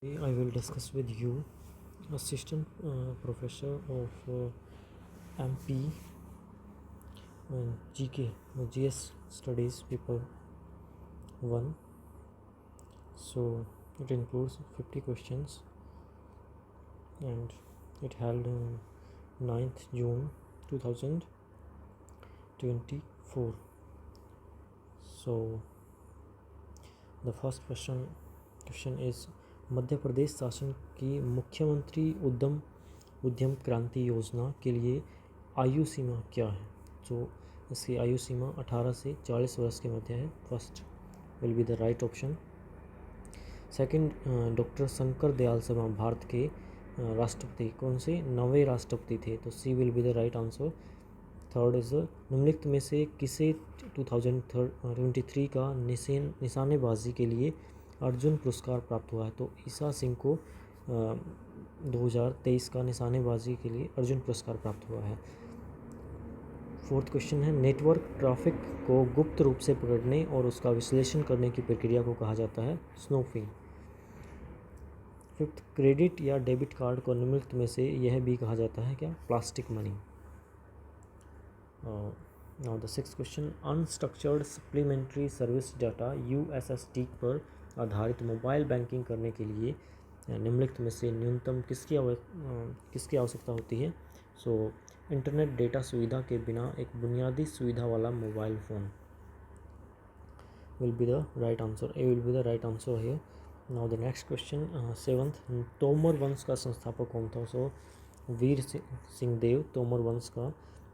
Today I will discuss with you Assistant Professor of MP and GK GS Studies Paper 1. So it includes 50 questions and it held on 9th June 2024. So the first question is Madhya Pradesh शासन की मुख्यमंत्री उद्यम क्रांति योजना के लिए आयु सीमा क्या है? तो इसकी आयु सीमा 18 से 40 वर्ष के मध्य है. First will be the right option. Second, doctor Shankar Dayal Sharma Bharat के राष्ट्रपति कौन से 9वें राष्ट्रपति थे? तो C will be the right answer. Third is निम्नलिखित में से किसे 2023 का निशानेबाजी के लिए अर्जुन पुरस्कार प्राप्त हुआ है? तो ईसा सिंह को 2023 का निशानेबाजी के लिए अर्जुन पुरस्कार प्राप्त हुआ है. फोर्थ क्वेश्चन है नेटवर्क ट्रैफिक को गुप्त रूप से पकड़ने और उसका विश्लेषण करने की प्रक्रिया को कहा जाता है स्नूफिंग. फिफ्थ, क्रेडिट या डेबिट कार्ड को निम्नलिखित में से यह भी कहा जाता है क्या? Plastic money. Now the sixth question, unstructured supplementary service data USSD पर आधारित मोबाइल बैंकिंग करने के लिए निम्नलिखित में से न्यूनतम किसकी आवश्यकता होती है? सो इंटरनेट डेटा सुविधा के बिना एक बुनियादी सुविधा वाला mobile phone will be the right answer. A will be the right answer here. Now the next question seventh, Tomar वंश का संस्थापक कौन था? सो वीर सिंह देव तोमर वंश का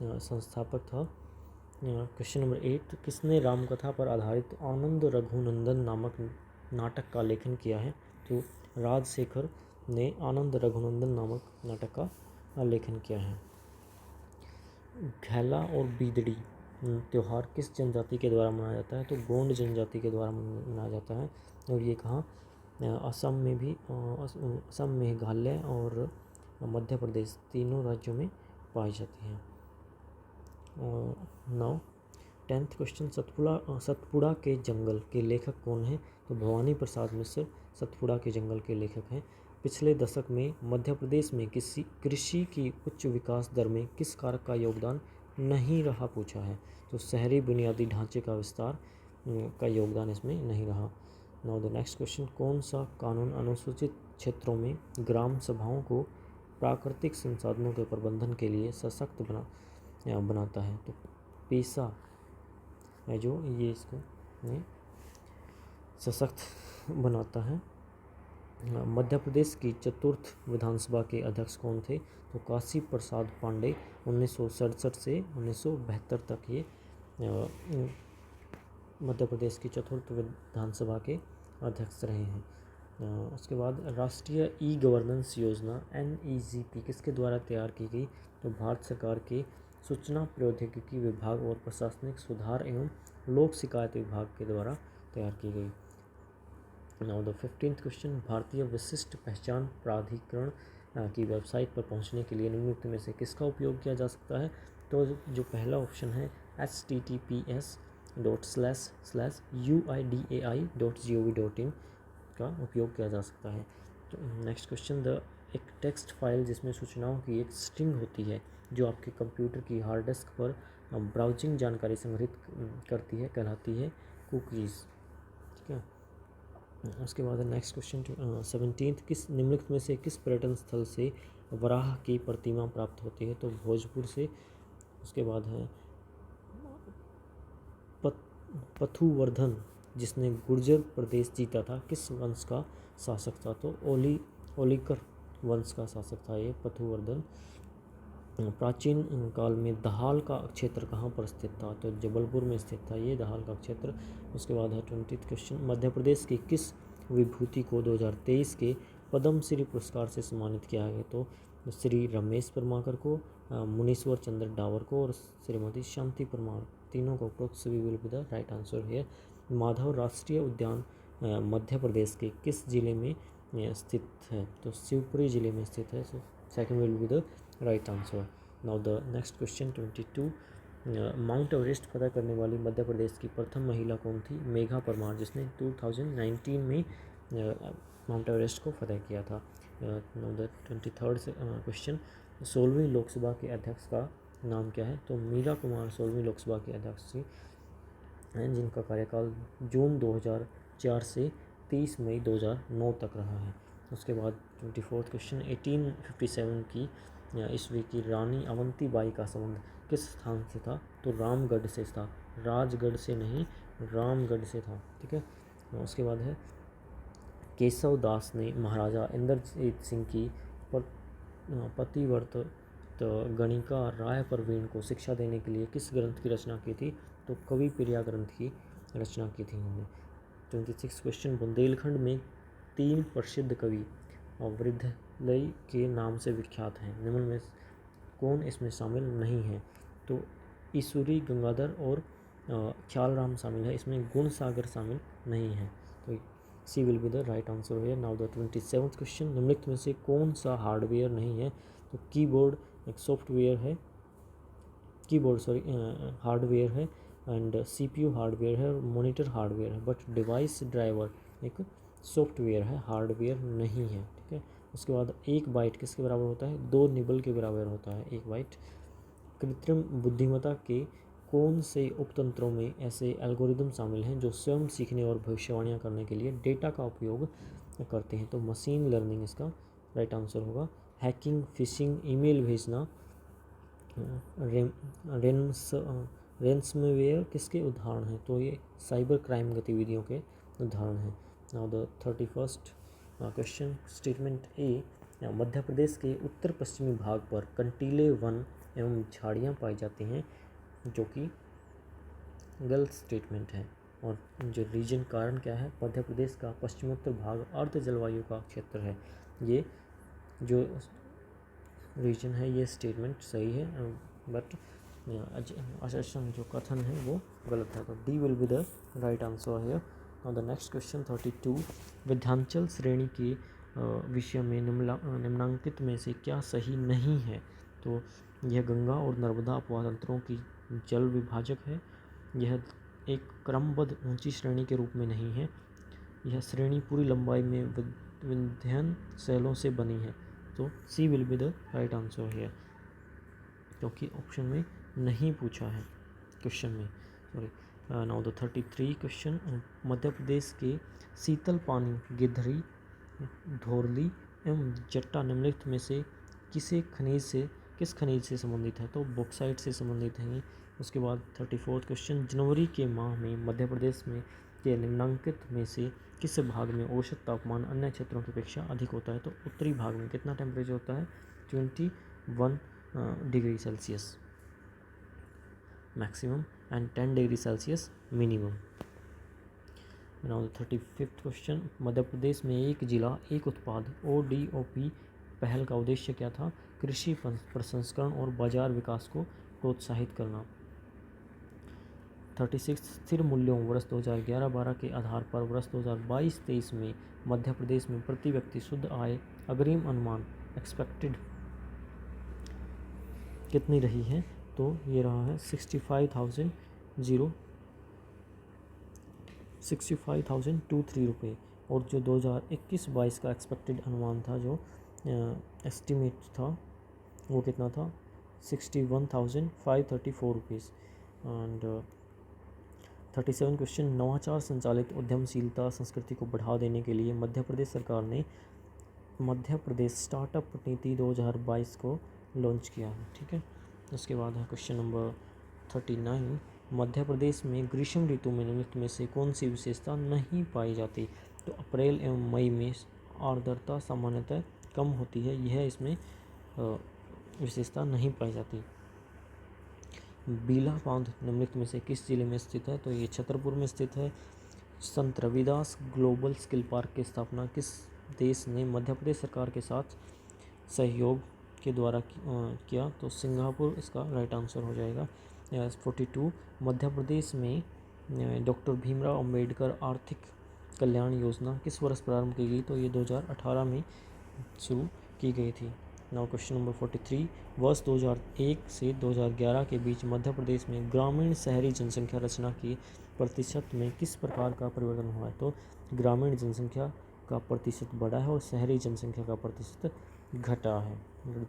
संस्थापक था. क्वेश्चन नंबर 8, किसने रामकथा पर आधारित आनंद रघुनंदन नामक नाटक का लेखन किया है? तो राजशेखर ने आनंद रघुनंदन नामक नाटक का लेखन किया है. घैला और बीदड़ी त्यौहार किस जनजाति के द्वारा मनाया जाता है? तो गोंड जनजाति के द्वारा मनाया जाता है. और ये कहाँ? असम में भी असम में मेघालय और मध्य प्रदेश तीनों राज्यों में पाई जाती है. नाउ 10th क्वेश्चन, सतपुड़ा के जंगल के लेखक कौन हैं? तो भवानी प्रसाद मिश्र सतपुड़ा के जंगल के लेखक हैं. पिछले दशक में मध्य प्रदेश में कृषि की उच्च विकास दर में किस कारक का योगदान नहीं रहा पूछा है? तो शहरी बुनियादी ढांचे का विस्तार का योगदान इसमें नहीं रहा. नाउ द नेक्स्ट क्वेश्चन, कौन सा कानून अनुसूचित क्षेत्रों में ग्राम सभाओं को प्राकृतिक संसाधनों के प्रबंधन के लिए सशक्त बनाता है? तो पेशा है जो ये इसको सशक्त बनाता है. मध्य प्रदेश की चतुर्थ विधानसभा के अध्यक्ष कौन थे? तो काशी प्रसाद पांडे 1967 से 1972 तक ये मध्य प्रदेश की चतुर्थ विधानसभा के अध्यक्ष रहे हैं. उसके बाद राष्ट्रीय ई गवर्नेंस योजना NEGP किसके द्वारा तैयार की गई? तो भारत सरकार के सूचना प्रौद्योगिकी विभाग और प्रशासनिक सुधार एवं लोक शिकायत विभाग के द्वारा तैयार की गई. नाउ द 15th क्वेश्चन, भारतीय विशिष्ट पहचान प्राधिकरण की वेबसाइट पर पहुंचने के लिए निम्नलिखित में से किसका उपयोग किया जा सकता है? तो जो पहला ऑप्शन है https://uidai.gov.in का उपयोग किया जा सकता है. तो नेक्स्ट क्वेश्चन, एक टेक्स्ट फाइल जिसमें सूचनाओं की एक स्ट्रिंग होती है जो आपके कंप्यूटर की हार्ड डिस्क पर ब्राउजिंग जानकारी संग्रहित करती है कहलाती है कुकीज़. ठीक है. उसके बाद नेक्स्ट क्वेश्चन 17th, किस निम्नलिखित में से किस पर्यटन स्थल से वराह की प्रतिमा प्राप्त होती है? तो भोजपुर से. उसके बाद है पथुवर्धन जिसने गुर्जर प्रदेश जीता था किस वंश का शासक था? तो ओलिकर वंश का शासक था ये पथुवर्धन. प्राचीन काल में दहाल का क्षेत्र कहाँ पर स्थित था? तो जबलपुर में स्थित था ये दहाल का क्षेत्र. उसके बाद है 20th क्वेश्चन, मध्य प्रदेश की किस विभूति को 2023 के पद्म श्री पुरस्कार से सम्मानित किया गया? तो श्री रमेश परमाकर को, मुनीश्वर चंद्र डावर को और श्रीमती शांति परमार, तीनों को उपरोक्त सभी will be the right answer here. Madhav राष्ट्रीय उद्यान मध्य प्रदेश के किस जिले में स्थित है? तो शिवपुरी जिले में स्थित है. So second will be the right answer. Now the next question 22, mount Everest फतह करने वाली मध्य प्रदेश की प्रथम महिला कौन थी? मेघा परमार, जिसने 2019 में माउंट एवरेस्ट को फतह किया था। नाउ द 23rd क्वेश्चन, 16वीं लोकसभा के अध्यक्ष का नाम क्या है? तो मीरा कुमार 16वीं लोकसभा के अध्यक्ष थी हैं, जिनका कार्यकाल जून 2004 से 30 मई 2009 तक रहा है। उसके बाद 24th क्वेश्चन, 1857 की ईस्वी की रानी अवंती बाई का संबंध किस स्थान से था? तो रामगढ़ से था, राजगढ़ से नहीं, रामगढ़ से था। ठीक है। उसके बाद है, केशव दास ने महाराजा इंद्रजीत सिंह की पतिव्रत गणिका राय परवीन को शिक्षा देने के लिए किस ग्रंथ की रचना की थी? तो कवि प्रिया ग्रंथ की रचना की थी उन्होंने। 26 क्वेश्चन, बुंदेलखंड में 3 प्रसिद्ध कवि वृद्धलय के नाम से विख्यात हैं, निम्न में कौन इसमें शामिल नहीं है? तो ईश्वरी गंगाधर और ख्यालराम शामिल है, इसमें गुण सागर शामिल नहीं है। तो C will be the right answer है। नाउ द 27th क्वेश्चन, निम्नलिखित में से कौन सा हार्डवेयर नहीं है? तो कीबोर्ड एक सॉफ्टवेयर है, हार्डवेयर है, एंड सीपीयू हार्डवेयर है और मॉनिटर हार्डवेयर है, बट डिवाइस ड्राइवर एक सॉफ्टवेयर है, हार्डवेयर नहीं है। ठीक है। उसके बाद 1 बाइट किसके बराबर होता है? 2 निबल के बराबर होता है 1 बाइट। कृत्रिम बुद्धिमत्ता के कौन से उपतंत्रों में ऐसे एल्गोरिदम शामिल हैं जो स्वयं सीखने और भविष्यवाणियाँ करने के लिए डेटा का उपयोग करते हैं? तो मशीन लर्निंग इसका राइट आंसर होगा। हैकिंग, फिशिंग, ईमेल भेजना, रेंसमवेयर किसके उदाहरण हैं? तो ये साइबर क्राइम गतिविधियों के उदाहरण हैं। Now the 31st question, statement A, Madhya Pradesh के उत्तर पश्चिमी भाग पर कंटीले वन एवं झाड़ियाँ पाई जाती हैं, जो कि गलत स्टेटमेंट है। और जो रीजन कारण क्या है? मध्य प्रदेश का पश्चिमोत्तर भाग अर्ध जलवायु का क्षेत्र है। ये जो रीजन है ये स्टेटमेंट सही है, बट असर्शन जो कथन है वो गलत है। तो D will be the right answer है। और द नेक्स्ट क्वेश्चन 32, विंध्याचल श्रेणी के विषय में निम्नांकित में से क्या सही नहीं है? तो यह गंगा और नर्मदा अपवादंतरों की जल विभाजक है, यह एक क्रमबद्ध ऊंची श्रेणी के रूप में नहीं है, यह श्रेणी पूरी लंबाई में विंध्यन शैलों से बनी है। तो C will be the right answer है, क्योंकि ऑप्शन में नहीं पूछा है क्वेश्चन में, sorry. Now the 33 question, Madhya Pradesh के शीतल पानी, गिद्धरी, धोरली एवं जट्टा निम्नलिखित में से किस खनिज से संबंधित है? तो बॉक्साइट से संबंधित है। उसके बाद 34th क्वेश्चन, जनवरी के माह में मध्य प्रदेश में के निम्नांकित में से किस भाग में औसत तापमान अन्य क्षेत्रों की अपेक्षा अधिक होता है? तो उत्तरी भाग में कितना टेम्परेचर होता है? 21 degree Celsius maximum and 10 degree Celsius minimum. Now 35th question, Madhya Pradesh में एक जिला एक उत्पाद ODOP पहल का उद्देश्य क्या था? कृषि प्रसंस्करण और बाजार विकास को प्रोत्साहित करना। 36 स्थिर मूल्यों वर्ष 2011-12 के आधार पर वर्ष 2022-23 में मध्य प्रदेश में प्रति व्यक्ति शुद्ध आय अग्रिम अनुमान एक्सपेक्टेड कितनी रही है? तो ये रहा है 65,023 रुपये। और जो 2021-22 का एक्सपेक्टेड अनुमान था, जो एस्टिमेट था, वो कितना था? 61,534 रुपीज़। एंड 37 क्वेश्चन, नवाचार संचालित उद्यमशीलता संस्कृति को बढ़ावा देने के लिए मध्य प्रदेश सरकार ने मध्य प्रदेश स्टार्टअप नीति 2022 को लॉन्च किया है। ठीक है। उसके बाद है क्वेश्चन नंबर 39, मध्य प्रदेश में ग्रीष्म ऋतु में निम्नलिखित में से कौन सी विशेषता नहीं पाई जाती? तो अप्रैल एवं मई में आर्द्रता सामान्यतः कम होती है, यह इसमें विशेषता नहीं पाई जाती। बीला बांध निम्नलिखित में से किस जिले में स्थित है? तो ये छतरपुर में स्थित है। संत रविदास ग्लोबल स्किल पार्क की स्थापना किस देश ने मध्य प्रदेश सरकार के साथ सहयोग के द्वारा किया? तो सिंगापुर इसका राइट आंसर हो जाएगा। 42, मध्य प्रदेश में डॉक्टर भीमराव अंबेडकर आर्थिक कल्याण योजना किस वर्ष प्रारंभ की गई? तो ये 2018 में शुरू की गई थी। नाउ क्वेश्चन नंबर 43, वर्ष 2001 से 2011 के बीच मध्य प्रदेश में ग्रामीण शहरी जनसंख्या रचना की प्रतिशत में किस प्रकार का परिवर्तन हुआ है? तो ग्रामीण जनसंख्या का प्रतिशत बढ़ा है और शहरी जनसंख्या का प्रतिशत घटा है।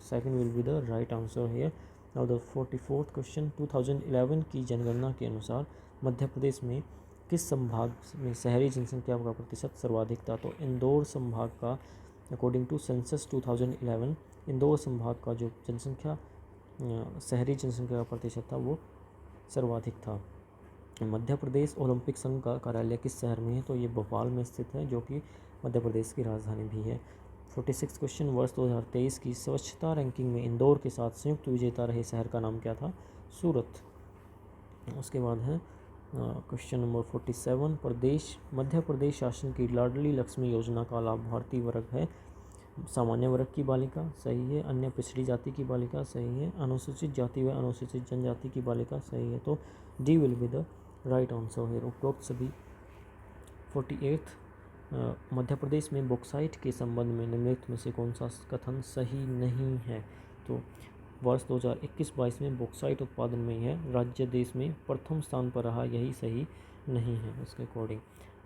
Second will be the right answer here. Now the 44th question, 2011 की जनगणना के अनुसार मध्य प्रदेश में किस संभाग में शहरी जनसंख्या का प्रतिशत सर्वाधिक था? तो इंदौर संभाग का, अकॉर्डिंग टू सेंसस 2011, इंदौर संभाग का जो जनसंख्या शहरी जनसंख्या का प्रतिशत था वो सर्वाधिक था। मध्य प्रदेश ओलंपिक संघ का कार्यालय किस शहर में है? तो ये भोपाल में स्थित है, जो कि मध्य प्रदेश की राजधानी भी है। 46 क्वेश्चन, वर्ष 2023 की स्वच्छता रैंकिंग में इंदौर के साथ संयुक्त विजेता रहे शहर का नाम क्या था? सूरत। उसके बाद है क्वेश्चन नंबर 47, मध्य प्रदेश शासन की लाडली लक्ष्मी योजना का लाभार्थी वर्ग है? सामान्य वर्ग की बालिका, सही है। अन्य पिछड़ी जाति की बालिका, सही है। अनुसूचित जाति व अनुसूचित जनजाति की बालिका, सही है। तो D will be the right answer है। उपरोक्त सभी। 48, मध्य प्रदेश में बॉक्साइट के संबंध में निम्नलिखित में से कौन सा कथन सही नहीं है? तो वर्ष 2021-22 में बॉक्साइट उत्पादन में यह राज्य देश में प्रथम स्थान पर रहा, यही सही नहीं है इसके अकॉर्डिंग।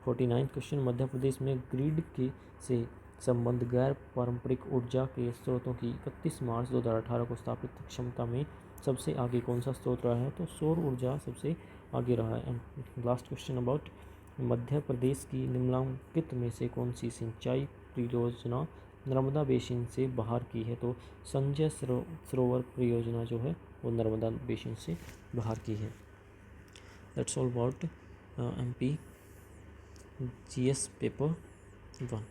49 क्वेश्चन, मध्य प्रदेश में ग्रिड के से संबंध गैर पारंपरिक ऊर्जा के स्रोतों की 31 मार्च 2018 को स्थापित क्षमता में सबसे आगे कौन सा स्रोत रहा है? तो सौर ऊर्जा सबसे आगे रहा है। And last question about Madhya Pradesh की निम्नलिखित में से कौन सी सिंचाई परियोजना नर्मदा बेसिन से बाहर की है? तो संजय सरोवर परियोजना जो है वो नर्मदा बेसिन से बाहर की है। That's all about MP GS paper 1।